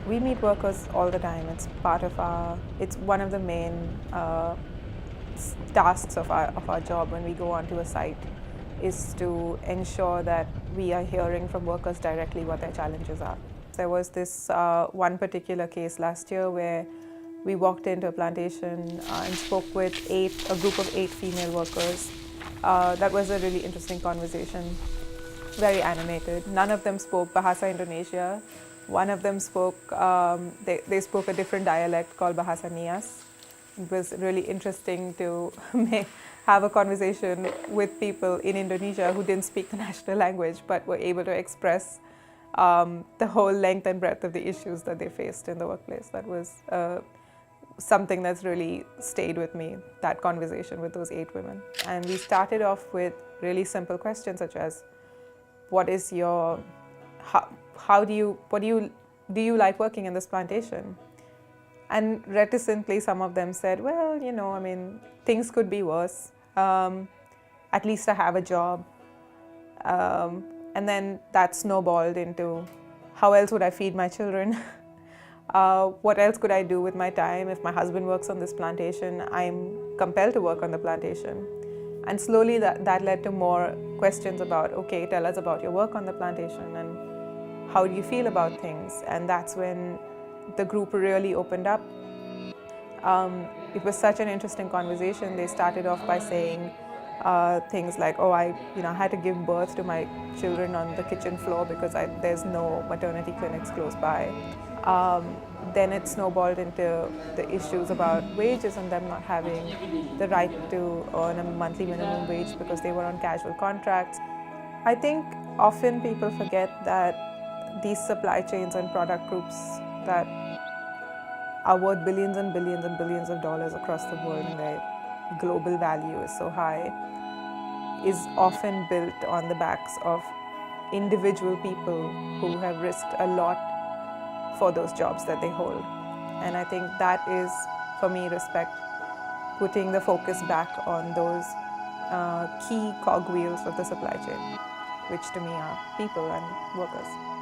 We meet workers all the time. It's one of the main tasks of our job when we go onto a site, is to ensure that we are hearing from workers directly what their challenges are. There was this one particular case last year where we walked into a plantation and spoke with a group of 8 female workers. That was a really interesting conversation, very animated. None of them spoke Bahasa Indonesia. One of them they spoke a different dialect called Bahasa Nias. It was really interesting to have a conversation with people in Indonesia who didn't speak the national language but were able to express the whole length and breadth of the issues that they faced in the workplace. That was something that's really stayed with me, that conversation with those 8 women. And we started off with really simple questions such as, what is your, do you like working in this plantation? And reticently, some of them said, well, things could be worse. At least I have a job. And then that snowballed into, how else would I feed my children? What else could I do with my time? If my husband works on this plantation, I'm compelled to work on the plantation. And slowly that led to more questions about, okay, tell us about your work on the plantation and how do you feel about things? And that's when the group really opened up. It was such an interesting conversation. They started off by saying things like, oh, I had to give birth to my children on the kitchen floor because there's no maternity clinics close by. Then it snowballed into the issues about wages and them not having the right to earn a monthly minimum wage because they were on casual contracts. I think often people forget that these supply chains and product groups that are worth billions and billions and billions of dollars across the world, and their global value is so high, is often built on the backs of individual people who have risked a lot for those jobs that they hold. And I think that is, for me, respect, putting the focus back on those key cogwheels of the supply chain, which to me are people and workers.